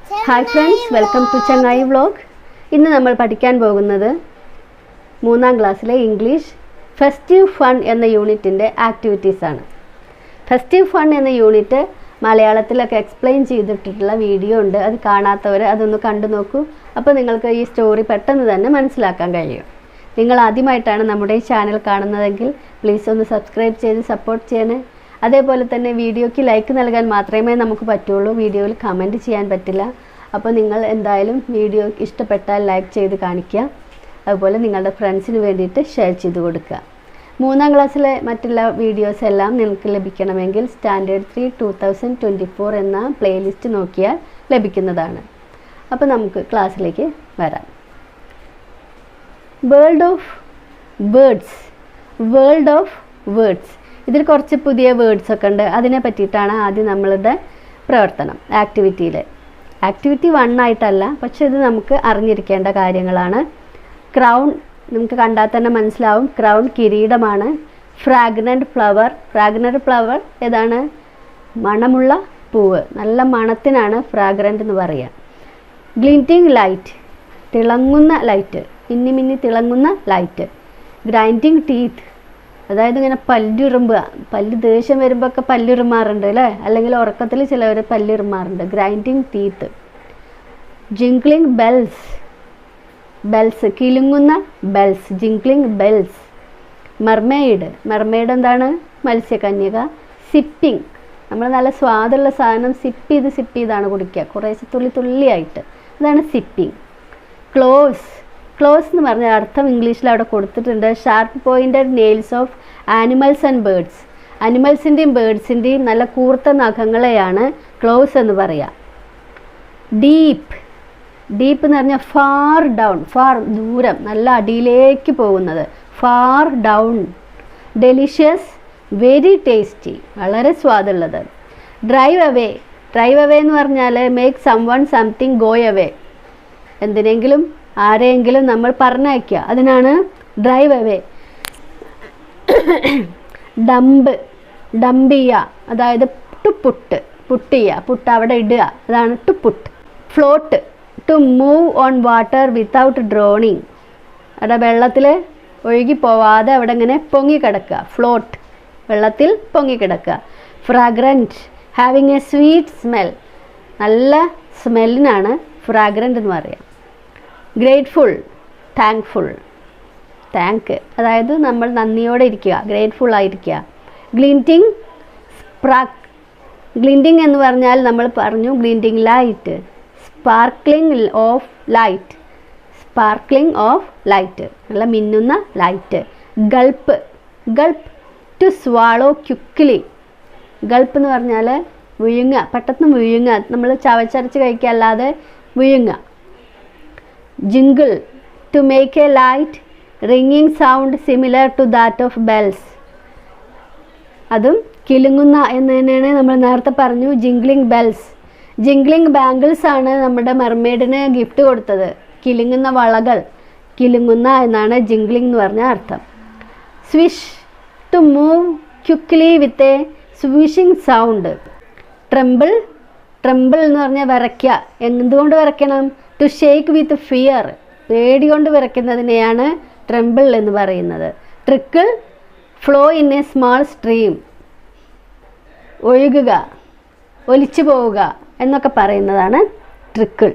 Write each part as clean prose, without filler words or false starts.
Hi friends, welcome to Changai Vlog. ഇന്ന് നമ്മൾ പഠിക്കാൻ പോകുന്നത് 3ാം ക്ലാസ്സിലെ ഇംഗ്ലീഷ് ഫെസ്റ്റീവ് ഫൺ എന്ന യൂണിറ്റിൻ്റെ ആക്ടിവിറ്റീസ് ആണ്. ഫെസ്റ്റീവ് ഫൺ എന്ന യൂണിറ്റ് മലയാളത്തിലൊക്കെ എക്സ്പ്ലെയിൻ ചെയ്തിട്ടുള്ള വീഡിയോ ഉണ്ട്. അത് കാണാത്തവർ അതൊന്ന് കണ്ടു നോക്കൂ. അപ്പോൾ നിങ്ങൾക്ക് ഈ സ്റ്റോറി പെട്ടെന്ന് തന്നെ മനസ്സിലാക്കാൻ കഴിയും. നിങ്ങൾ ആദ്യമായിട്ടാണ് നമ്മുടെ ഈ ചാനൽ കാണുന്നതെങ്കിൽ പ്ലീസ് ഒന്ന് സബ്സ്ക്രൈബ് ചെയ്ത് സപ്പോർട്ട് ചെയ്യണേ. അതേപോലെ തന്നെ വീഡിയോയ്ക്ക് ലൈക്ക് നൽകാൻ മാത്രമേ നമുക്ക് പറ്റുള്ളൂ. വീഡിയോയിൽ കമൻറ്റ് ചെയ്യാൻ പറ്റില്ല. അപ്പോൾ നിങ്ങൾ എന്തായാലും വീഡിയോ ഇഷ്ടപ്പെട്ടാൽ ലൈക്ക് ചെയ്ത് കാണിക്കുക. അതുപോലെ നിങ്ങളുടെ ഫ്രണ്ട്സിന് വേണ്ടിയിട്ട് ഷെയർ ചെയ്ത് കൊടുക്കുക. 3ാം ക്ലാസ്സിലെ മറ്റുള്ള വീഡിയോസ് എല്ലാം നിങ്ങൾക്ക് ലഭിക്കണമെങ്കിൽ സ്റ്റാൻഡേർഡ് 3 2024 എന്ന പ്ലേലിസ്റ്റ് നോക്കിയാൽ ലഭിക്കുന്നതാണ്. അപ്പോൾ നമുക്ക് ക്ലാസ്സിലേക്ക് വരാം. World of words. ഇതിൽ കുറച്ച് പുതിയ വേർഡ്സ് ഒക്കെ ഉണ്ട്. അതിനെ പറ്റിയിട്ടാണ് ആദ്യം നമ്മളുടെ പ്രവർത്തനം. ആക്ടിവിറ്റി 1 ആയിട്ടല്ല, പക്ഷെ ഇത് നമുക്ക് അറിഞ്ഞിരിക്കേണ്ട കാര്യങ്ങളാണ്. ക്രൗൺ നമുക്ക് കണ്ടാൽ തന്നെ മനസ്സിലാവും. ക്രൗൺ കിരീടമാണ്. ഫ്രാഗ്രൻറ്റ് ഫ്ലവർ ഏതാണ്? മണമുള്ള പൂവ്. നല്ല മണത്തിനാണ് ഫ്രാഗ്രൻറ്റ് എന്ന് പറയുക. ഗ്ലിൻറ്റിംഗ് ലൈറ്റ്, തിളങ്ങുന്ന ലൈറ്റ്, മിന്നി തിളങ്ങുന്ന ലൈറ്റ്. ഗ്രൈൻഡിങ് ടീത്ത്, അതായത് ഇങ്ങനെ പല്ലുറുമ്പുക. ദേഷ്യം വരുമ്പോൾ ഒക്കെ പല്ലുറുമാറുണ്ട് അല്ലേ? അല്ലെങ്കിൽ ഉറക്കത്തിൽ ചിലവർ പല്ലുറുമാറുണ്ട്. Grinding teeth. ജിംഗ്ലിംഗ് ബെൽസ്, കിലുങ്ങുന്ന ബെൽസ്, ജിംഗ്ലിംഗ് ബെൽസ്. മെർമെയ്ഡ് എന്താണ്? മത്സ്യകന്യക. സിപ്പിംഗ്, നമ്മൾ നല്ല സ്വാദുള്ള സാധനം സിപ്പ് ചെയ്താണ് കുടിക്കുക, കുറേശ്ശെ തുള്ളിയായിട്ട്. അതാണ് സിപ്പിംഗ്. ക്ലോസ് എന്ന് പറഞ്ഞ അർത്ഥം ഇംഗ്ലീഷിൽ അവിടെ കൊടുത്തിട്ടുണ്ട്. Sharp pointed nails of animals and birds. അനിമൽസിൻ്റെയും ബേർഡ്സിൻ്റെയും നല്ല കൂർത്ത നഖങ്ങളെയാണ് ക്ലോസ് എന്ന് പറയുക. ഡീപ്പ് എന്ന് പറഞ്ഞാൽ ഫാർ ദൂരം, നല്ല അടിയിലേക്ക് പോകുന്നത്. Far down. Delicious, very tasty, വളരെ സ്വാദുള്ളത്. ഡ്രൈവ് അവേ എന്ന് പറഞ്ഞാൽ make someone something go away. എന്തിനെങ്കിലും ആരെയെങ്കിലും നമ്മൾ പറഞ്ഞയക്കുക, അതിനാണ് ഡ്രൈവ് അവേ. ഡംപ് ചെയ്യുക, അതായത് പുട്ട് അവിടെ ഇടുക, അതാണ് to put. Float, to move on water without drowning. അവിടെ വെള്ളത്തിൽ ഒഴുകി പോവാതെ അവിടെ ഇങ്ങനെ പൊങ്ങിക്കിടക്കുക. ഫ്ലോട്ട്, വെള്ളത്തിൽ പൊങ്ങിക്കിടക്കുക. Fragrant, having a sweet smell, നല്ല സ്മെല്ലിനാണ് ഫ്രാഗ്രൻറ്റ് എന്ന് പറയുക. ഗ്രേറ്റ്ഫുൾ, താങ്ക്, അതായത് നമ്മൾ നന്ദിയോടെ ഇരിക്കുക, ഗ്രേറ്റ്ഫുൾ ആയിരിക്കുക. ഗ്ലിൻറ്റിംഗ് എന്ന് പറഞ്ഞാൽ നമ്മൾ പറഞ്ഞു glinting light. Sparkling of light, നല്ല മിന്നുന്ന light. Gulp, to swallow quickly. Gulp എന്ന് പറഞ്ഞാൽ വിഴുങ്ങുക, പെട്ടെന്ന് വിഴുങ്ങുക, നമ്മൾ ചവച്ചരച്ച് കഴിക്കുക അല്ലാതെ വിഴുങ്ങുക. Jingle, to make a light ringing sound similar to that of bells. അതും കിലുങ്ങുന്ന എന്ന് തന്നെയാണ് നമ്മൾ നേരത്തെ പറഞ്ഞു. ജിംഗ്ലിംഗ് ബെൽസ്. ജിംഗ്ലിംഗ് ബാംഗിൾസ് ആണ് നമ്മുടെ മെർമെയ്ഡിന് ഗിഫ്റ്റ് കൊടുത്തത്. കിലുങ്ങുന്ന വളകൾ, കിലുങ്ങുന്ന എന്നാണ് ജിംഗ്ലിംഗ് എന്ന് പറഞ്ഞ അർത്ഥം. Swish, to move quickly with a swishing sound. Tremble എന്ന് പറഞ്ഞാൽ വിറയ്ക്കുക. എന്തുകൊണ്ട് വിറയ്ക്കണം? ടു ഷേക്ക് വിത്ത് ഫിയർ, പേടി കൊണ്ട് വിറയ്ക്കുന്നതിനെയാണ് ട്രംബിൾ എന്ന് പറയുന്നത്. Trickle, flow in a small stream, ഒഴുകുക, ഒലിച്ചു പോവുക എന്നൊക്കെ പറയുന്നതാണ് ട്രിക്കിൾ.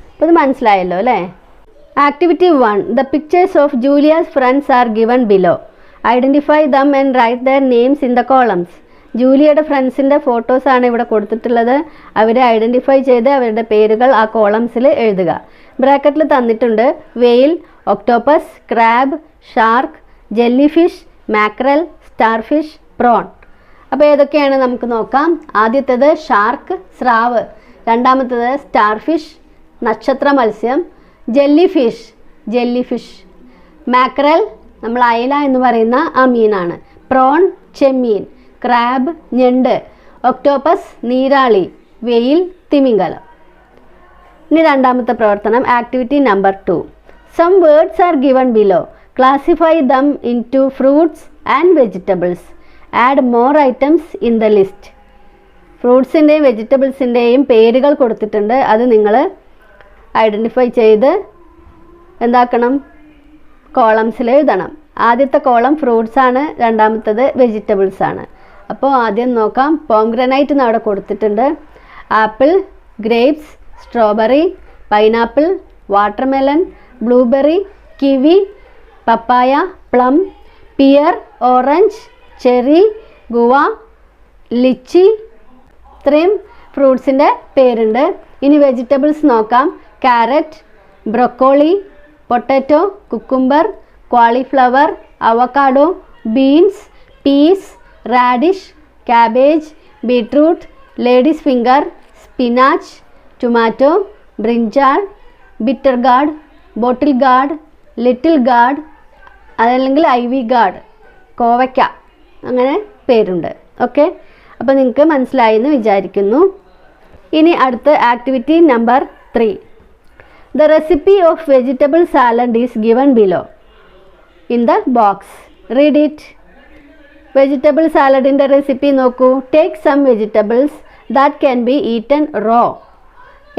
അപ്പോൾ ഇത് മനസ്സിലായല്ലോ അല്ലേ? Activity 1. The pictures of Julia's friends are given below. Identify them and write their names in the columns. ജൂലിയയുടെ ഫ്രണ്ട്സിൻ്റെ ഫോട്ടോസാണ് ഇവിടെ കൊടുത്തിട്ടുള്ളത്. അവരെ ഐഡൻറ്റിഫൈ ചെയ്ത് അവരുടെ പേരുകൾ ആ കോളംസിൽ എഴുതുക. ബ്രാക്കറ്റിൽ തന്നിട്ടുണ്ട് whale, octopus, crab, shark, jellyfish, mackerel, starfish, prawn. അപ്പോൾ ഏതൊക്കെയാണ് നമുക്ക് നോക്കാം. ആദ്യത്തേത് ഷാർക്ക്, സ്രാവ്. രണ്ടാമത്തേത് സ്റ്റാർഫിഷ്, നക്ഷത്ര മത്സ്യം. ജെല്ലിഫിഷ്. മാക്രൽ, നമ്മൾ അയല എന്ന് പറയുന്ന ആ മീനാണ്. പ്രോൺ, ചെമ്മീൻ. ക്രാബ്, ഞണ്ട്. ഒക്ടോപ്പസ്, നീരാളി. വെയിൽ, തിമിംഗലം. ഇനി രണ്ടാമത്തെ പ്രവർത്തനം activity number 2. Some words are given below. Classify them into fruits and vegetables. Add more items in the list. ഫ്രൂട്ട്സിൻ്റെയും വെജിറ്റബിൾസിൻ്റെയും പേരുകൾ കൊടുത്തിട്ടുണ്ട്. അത് നിങ്ങൾ ഐഡൻറ്റിഫൈ ചെയ്ത് എന്താക്കണം, കോളംസിൽ എഴുതണം. ആദ്യത്തെ കോളം ഫ്രൂട്ട്സ് ആണ്, രണ്ടാമത്തത് വെജിറ്റബിൾസ് ആണ്. അപ്പോൾ ആദ്യം നോക്കാം. പോംഗ്രനൈറ്റ് എന്ന് അവിടെ കൊടുത്തിട്ടുണ്ട്. Apple, grapes, strawberry, pineapple, watermelon, blueberry, kiwi, papaya, plum, pear, orange, cherry, guava, litchi. ഇത്രയും ഫ്രൂട്ട്സിൻ്റെ പേരുണ്ട്. ഇനി വെജിറ്റബിൾസ് നോക്കാം. Carrot, broccoli, potato, cucumber, cauliflower, avocado, beans, peas, radish, cabbage, beetroot, ladies finger, spinach, tomato, brinjal, bitter gourd, bottle gourd, little gourd, അതല്ലെങ്കിൽ ivy gourd, കോവയ്ക്ക, അങ്ങനെ പേരുണ്ട്. Okay, അപ്പോൾ നിങ്ങൾക്ക് മനസ്സിലായി എന്ന് വിചാരിക്കുന്നു. ഇനി അടുത്ത activity number 3. The recipe of vegetable salad is given below in the box. Read it. Vegetable സാലഡിൻ്റെ റെസിപ്പി നോക്കൂ. Take some vegetables that can be eaten raw.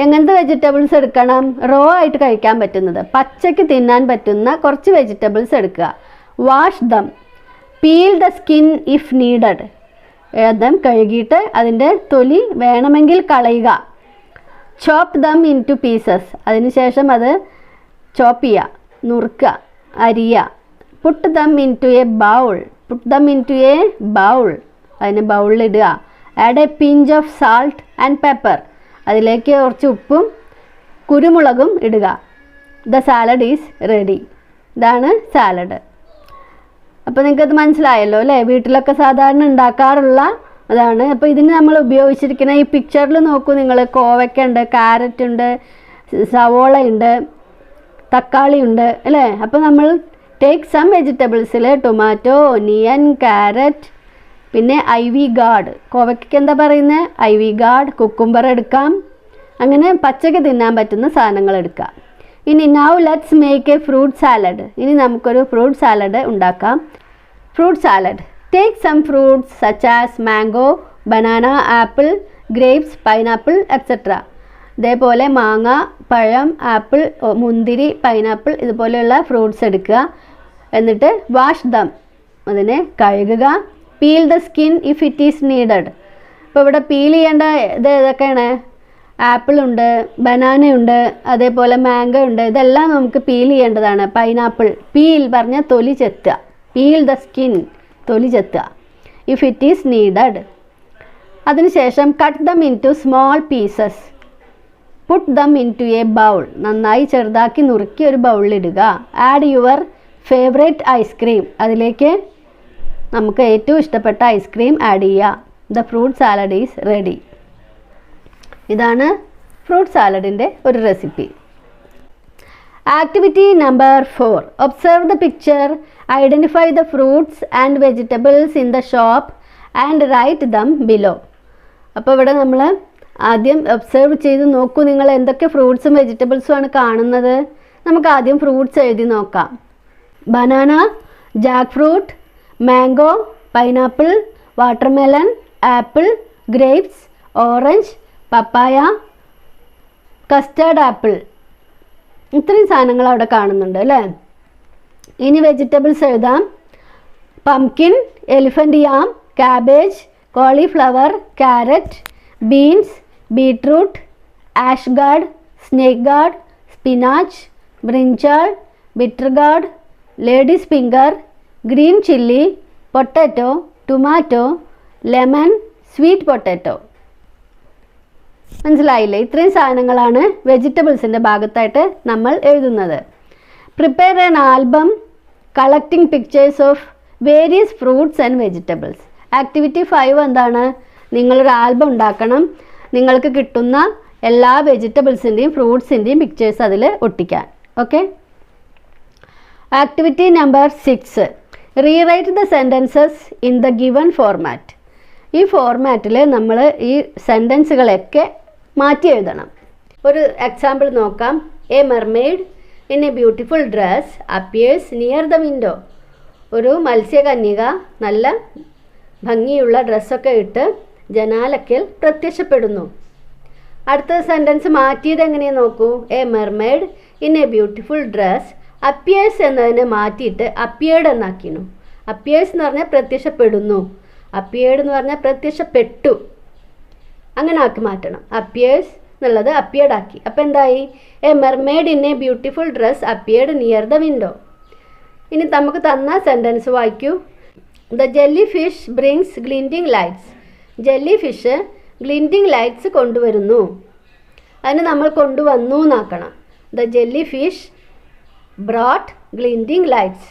എങ്ങനത്തെ വെജിറ്റബിൾസ് എടുക്കണം? റോ ആയിട്ട് കഴിക്കാൻ പറ്റുന്നത്, പച്ചയ്ക്ക് തിന്നാൻ പറ്റുന്ന കുറച്ച് വെജിറ്റബിൾസ് എടുക്കുക. Wash them, peel the skin if needed. Them കഴുകിയിട്ട് അതിൻ്റെ തൊലി വേണമെങ്കിൽ കളയുക. Chop them into pieces, അതിനുശേഷം അത് ചോപ്പ് ചെയ്യുക, നുറുക്കുക, അരിയുക. Put them into a bowl, put them into a bowl, അതിന് ബൗളിലിടുക. Add a pinch of salt and pepper, അതിലേക്ക് കുറച്ച് ഉപ്പും കുരുമുളകും ഇടുക. The salad is ready. ഇതാണ് സാലഡ്. അപ്പോൾ നിങ്ങൾക്കത് മനസ്സിലായല്ലോ അല്ലേ? വീട്ടിലൊക്കെ സാധാരണ ഉണ്ടാക്കാറുള്ള അതാണ്. അപ്പോൾ ഇതിന് നമ്മൾ ഉപയോഗിച്ചിരിക്കുന്ന ഈ പിക്ചറിൽ നോക്കൂ നിങ്ങൾ. കോവയ്ക്ക ഉണ്ട്, ക്യാരറ്റ് ഉണ്ട്, സവോള ഉണ്ട്, തക്കാളി ഉണ്ട് അല്ലേ? അപ്പോൾ നമ്മൾ ടേക്ക് സം വെജിറ്റബിൾസിൽ ടൊമാറ്റോ, ഒനിയൻ, ക്യാരറ്റ്, പിന്നെ ഐവി ഗാർഡ്. കോവയ്ക്ക് എന്താ പറയുന്നത്? IV guard. കുക്കുംബർ എടുക്കാം. അങ്ങനെ പച്ചക്ക് തിന്നാൻ പറ്റുന്ന സാധനങ്ങൾ എടുക്കാം. ഇനി now let's make a fruit salad. ഇനി നമുക്കൊരു ഫ്രൂട്ട് സാലഡ് ഉണ്ടാക്കാം. Fruit salad. Take some fruits such as mango, banana, apple, grapes, pineapple etcetera. ഇതേപോലെ മാങ്ങ, പഴം, ആപ്പിൾ, മുന്തിരി, പൈനാപ്പിൾ ഇതുപോലെയുള്ള ഫ്രൂട്ട്സ് എടുക്കുക. എന്നിട്ട് വാഷ് ദം, അതിനെ കഴുകുക. Peel the skin if it is needed. ഇപ്പോൾ ഇവിടെ പീൽ ചെയ്യേണ്ട ഇത് ഏതൊക്കെയാണ്? ആപ്പിൾ ഉണ്ട്, ബനാനയുണ്ട്, അതേപോലെ മാംഗോ ഉണ്ട്. ഇതെല്ലാം നമുക്ക് പീൽ ചെയ്യേണ്ടതാണ്. പൈനാപ്പിൾ പീൽ പറഞ്ഞ തൊലി ചെത്തുക. പീൽ ദ സ്കിൻ, തൊലി ചെത്തുക. If it is needed. അതിനുശേഷം cut them into small pieces. Put them into a bowl. നന്നായി ചെറുതാക്കി നുറുക്കി ഒരു ബൗളിലിടുക. Add your favourite ice cream. അതിലേക്ക് നമുക്ക് ഏറ്റവും ഇഷ്ടപ്പെട്ട ഐസ്ക്രീം ആഡ് ചെയ്യുക. The fruit salad is ready. ഇതാണ് ഫ്രൂട്ട് സാലഡിൻ്റെ ഒരു recipe. Activity number 4. Observe the picture, identify the fruits and vegetables in the shop and write them below. അപ്പോൾ ഇവിടെ നമ്മൾ ആദ്യം ഒബ്സർവ് ചെയ്ത് നോക്കൂ. നിങ്ങൾ എന്തൊക്കെ ഫ്രൂട്ട്സും വെജിറ്റബിൾസും ആണ് കാണുന്നത്? നമുക്ക് ആദ്യം ഫ്രൂട്ട്സ് എഴുതി നോക്കാം. Banana, jack fruit, mango, pineapple, watermelon, apple, grapes, orange, papaya, custard apple. ഇത്രയും സാധനങ്ങൾ അവിടെ കാണുന്നുണ്ട് അല്ലേ? ഇനി വെജിറ്റബിൾസ് എഴുതാം. Pumpkin, elephant yam, cabbage, cauliflower, carrot, beans, beetroot, ash gourd, snake gourd, spinach, brinjal, bitter gourd, ladies finger, green chilli, potato, tomato, lemon, sweet potato. മനസ്സിലായില്ലേ? ഇത്രയും സാധനങ്ങളാണ് വെജിറ്റബിൾസിൻ്റെ ഭാഗത്തായിട്ട് നമ്മൾ എഴുതുന്നത്. Prepare an album collecting pictures of various fruits and vegetables. Activity 5 എന്താണ്? നിങ്ങളൊരു album ഉണ്ടാക്കണം. നിങ്ങൾക്ക് കിട്ടുന്ന എല്ലാ വെജിറ്റബിൾസിൻ്റെയും ഫ്രൂട്ട്സിൻ്റെയും പിക്ചേഴ്സ് അതിൽ ഒട്ടിക്കാൻ. Okay. Activity number 6. Rewrite the sentences in the given format. ഈ ഫോർമാറ്റിൽ നമ്മൾ ഈ സെൻറ്റൻസുകളൊക്കെ മാറ്റി എഴുതണം. ഒരു എക്സാമ്പിൾ നോക്കാം. A mermaid in a beautiful dress appears near the window. ഒരു മത്സ്യകന്യക നല്ല ഭംഗിയുള്ള ഡ്രസ്സൊക്കെ ഇട്ട് ജനാലക്കൽ പ്രത്യക്ഷപ്പെടുന്നു. അടുത്ത സെൻറ്റൻസ് മാറ്റിയത് എങ്ങനെയാണ് നോക്കൂ. A mermaid in a beautiful dress appears എന്നതിനെ മാറ്റിയിട്ട് അപ്പിയേർഡ് എന്നാക്കിനു. അപ്പിയേഴ്സ് എന്ന് പറഞ്ഞാൽ പ്രത്യക്ഷപ്പെടുന്നു, അപ്പിയേർഡ് എന്ന് പറഞ്ഞാൽ പ്രത്യക്ഷപ്പെട്ടു. അങ്ങനെ ആക്കി മാറ്റണം. അപ്പിയേഴ്സ് എന്നുള്ളത് അപ്പിയേർഡ് ആക്കി. അപ്പോൾ എന്തായി? A mermaid in a beautiful dress appeared near the window. ഇനി നമുക്ക് തന്ന സെൻറ്റൻസ് വായിക്കൂ. The jellyfish brings glinting lights. Jellyfish glinting lights കൊണ്ടുവരുന്നു. അതിന് നമ്മൾ കൊണ്ടുവന്നു എന്നാക്കണം. The jellyfish brought glinting lights.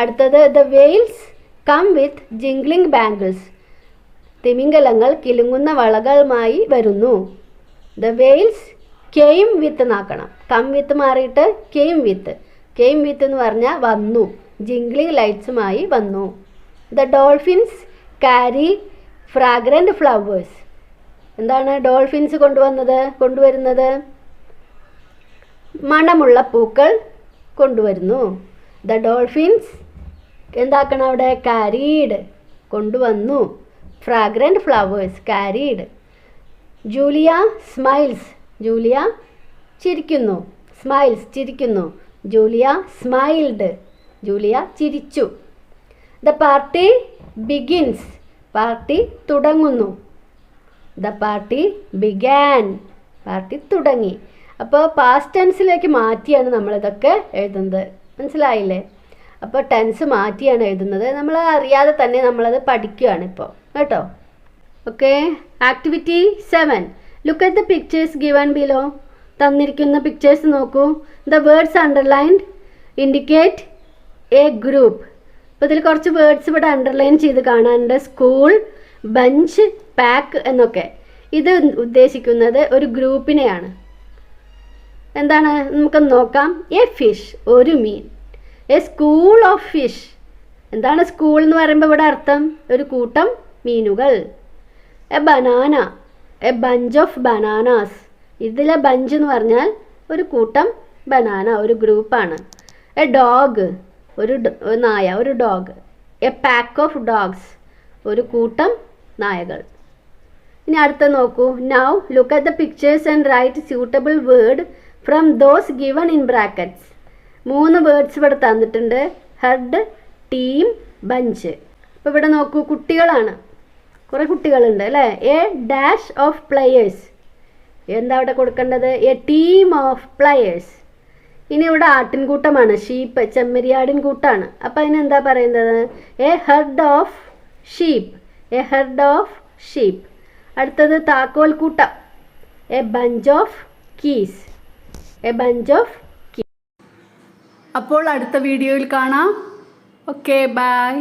അടുത്തത് the whales come with jingling bangles. തിമിംഗലങ്ങൾ കിലുങ്ങുന്ന വളകളുമായി വരുന്നു. ദ വെയിൽസ് കെയിം വിത്ത് എന്നാക്കണം. കം വിത്ത് മാറിയിട്ട് കെയിം വിത്ത്. കെയിം വിത്ത് എന്ന് പറഞ്ഞാൽ വന്നു, ജിംഗ്ലിംഗ് ലൈറ്റ്സുമായി വന്നു. The dolphins carry fragrant flowers. എന്താണ് ഡോൾഫിൻസ് കൊണ്ടുവരുന്നത്? മണമുള്ള പൂക്കൾ കൊണ്ടുവരുന്നു. ദ ഡോൾഫിൻസ് എന്താക്കണം അവിടെ? ക്യാരീഡ് കൊണ്ടുവന്നു. Fragrant flowers carried. Julia smiles. Julia ചിരിക്കുന്നു. സ്മൈൽസ് ചിരിക്കുന്നു. Julia smiled. ജൂലിയ ചിരിച്ചു. The party begins. പാർട്ടി തുടങ്ങുന്നു. The party began. പാർട്ടി തുടങ്ങി. അപ്പോൾ പാസ്റ്റ് ടെൻസിലേക്ക് മാറ്റിയാണ് നമ്മളിതൊക്കെ എഴുതുന്നത്. മനസ്സിലായില്ലേ? അപ്പോൾ ടെൻസ് മാറ്റിയാണ് എഴുതുന്നത്. നമ്മൾ അറിയാതെ തന്നെ നമ്മളത് പഠിക്കുകയാണ് ഇപ്പോൾ കേട്ടോ. Okay. Activity 7. Look at the pictures given below. തന്നിരിക്കുന്ന പിക്ചേഴ്സ് നോക്കൂ. The words underlined indicate A group. അപ്പോൾ ഇതിൽ കുറച്ച് വേർഡ്സ് ഇവിടെ അണ്ടർലൈൻ ചെയ്ത് കാണാനുണ്ട്. സ്കൂൾ, ബഞ്ച്, പാക്ക് എന്നൊക്കെ. ഇത് ഉദ്ദേശിക്കുന്നത് ഒരു ഗ്രൂപ്പിനെയാണ്. എന്താണ് നമുക്ക് നോക്കാം. എ ഫിഷ് ഒരു മീൻ. A school of fish. എന്താണ് സ്കൂൾ എന്ന് പറയുമ്പോൾ ഇവിടെ അർത്ഥം? ഒരു കൂട്ടം മീനുകൾ. A banana. A bunch of bananas. ഇതിലെ ബഞ്ച് എന്ന് പറഞ്ഞാൽ ഒരു കൂട്ടം ബനാന, ഒരു ഗ്രൂപ്പാണ്. എ ഡോഗ് ഒരു നായ, ഒരു dog. A pack of dogs ഒരു കൂട്ടം നായകൾ. ഇനി അടുത്ത നോക്കൂ. Now look at the pictures and write suitable word from those given in brackets. 3 words ഇവിടെ തന്നിട്ടുണ്ട്. Head, team, bunch. അപ്പോൾ ഇവിടെ നോക്കൂ, കുട്ടികളാണ്. കുറേ കുട്ടികളുണ്ട് അല്ലേ. A dash of players. എന്താ അവിടെ കൊടുക്കേണ്ടത്? A team of players. ഇനി ഇവിടെ ആട്ടിൻകൂട്ടമാണ്. ഷീപ്പ്, ചെമ്മരിയാടിൻ കൂട്ടാണ്. അപ്പോൾ അതിനെന്താ പറയുന്നത്? A herd of sheep. A herd of sheep. അടുത്തത് താക്കോൽ കൂട്ടം. A bunch of keys. A bunch of keys. അപ്പോൾ അടുത്ത വീഡിയോയിൽ കാണാം. Okay, by.